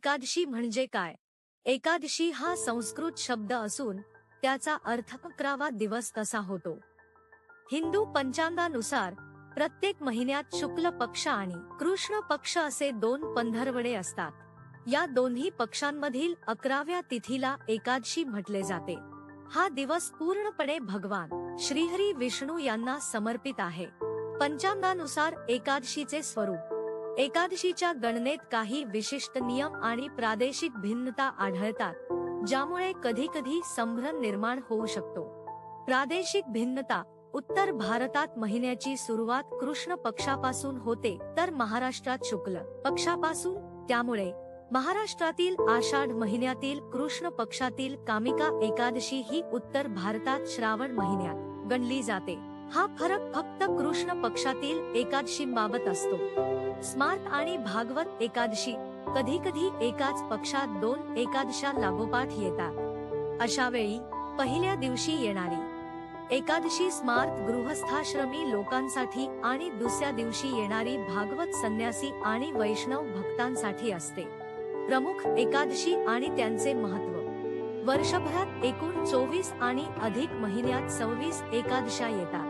एकादशी म्हणजे काय? एकादशी हा संस्कृत शब्द असून त्याचा अर्थ 11वा दिवस असा होतो. हिंदू पंचांगानुसार प्रत्येक महिन्यात शुक्ल पक्ष आणि कृष्ण पक्ष असे दोन पंधरवडे असतात. या दोन्ही पक्षांमधील 11व्या तिथीला एकादशी म्हटले जाते. हा दिवस पूर्णपणे भगवान श्रीहरी विष्णू यांना समर्पित आहे. पंचांगानुसार एकादशीचे स्वरूप. एकादशीच्या गणनेत काही विशिष्ट नियम आणि प्रादेशिक भिन्नता आढळतात, ज्यामुळे कधी-कधी संभ्रम निर्माण होऊ शकतो. प्रादेशिक भिन्नता. उत्तर भारतात महिन्याची सुरुवात कृष्ण पक्षापासून होते, तर महाराष्ट्रात शुक्ल पक्षापासून. त्यामुळे महाराष्ट्रातील आषाढ महिन्यातील कृष्ण पक्षातील कामिका एकादशी ही उत्तर भारतात श्रावण महिन्यात गणली जाते. हा फरक फक्त कृष्ण पक्षातील एकादशीबाबत असतो. स्मार्त आणि भागवत एकादशी. कधी-कधी एकाच पक्षात दोन एकादशा लागोपाठ येतात. अशा वेळी पहिल्या दिवशी येणारी एकादशी स्मार्त गृहस्थाश्रमी लोकांसाठी आणि दुसऱ्या दिवशी येणारी भागवत संन्यासी आणि वैष्णव भक्तांसाठी असते. प्रमुख एकादशी आणि त्यांचे महत्त्व. वर्षभरात एकूण 24 आणि अधिक महिन्यात 26 एकादशा येतात.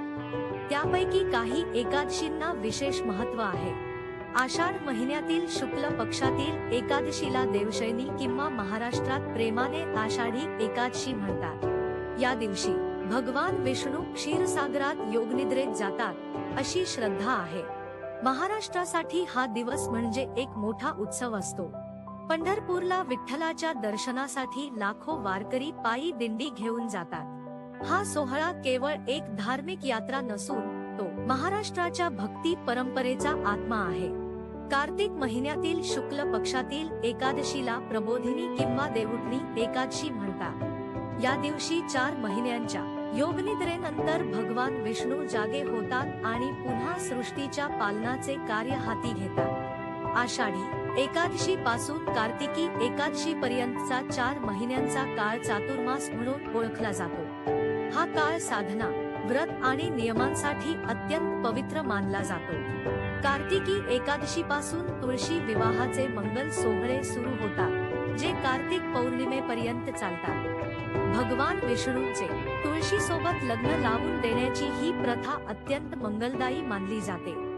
त्यापैकी काही एकादशींना विशेष महत्त्व आहे. आषाढ महिन्यातील शुक्ल पक्षातील एकादशीला देवशयनी किंवा महाराष्ट्रात प्रेमाने आषाढी एकादशी म्हणतात. या दिवशी भगवान विष्णू क्षीरसागरात योगनिद्रेत जातात अशी श्रद्धा आहे. महाराष्ट्रासाठी हा दिवस म्हणजे एक मोठा उत्सव असतो. पंढरपूरला विठ्ठलाच्या दर्शनासाठी लाखो वारकरी पायी दिंडी घेऊन जातात. हा सोहळा केवळ एक धार्मिक यात्रा नसून तो महाराष्ट्राच्या भक्ती परंपरेचा आत्मा आहे. कार्तिक महिन्यातील शुक्ल पक्षातील एकादशीला प्रबोधिनी किंवा देवउठणी एकादशी म्हणतात. या दिवशी 4 महिन्यांच्या योगनिद्रेनंतर भगवान विष्णू जागे होतात आणि पुन्हा सृष्टीच्या पालनाचे कार्य हाती घेतात. आषाढी एकादशी पासून कार्तिकी एकादशी पर्यंतचा 4 महिन्यांचा काळ चातुर्मास म्हणून ओळखला जातो. हा काळ साधना, व्रत आणि नियमांसाठी अत्यंत पवित्र मानला जातो. कार्तिकी एकादशी पासून तुळशी विवाहाचे मंगल सोहळे सुरू होतात, जे कार्तिक पौर्णिमेपर्यंत चालतात. भगवान विष्णूंचे तुळशी सोबत लग्न लावून देण्याची ही प्रथा अत्यंत मंगलदायी मानली जाते.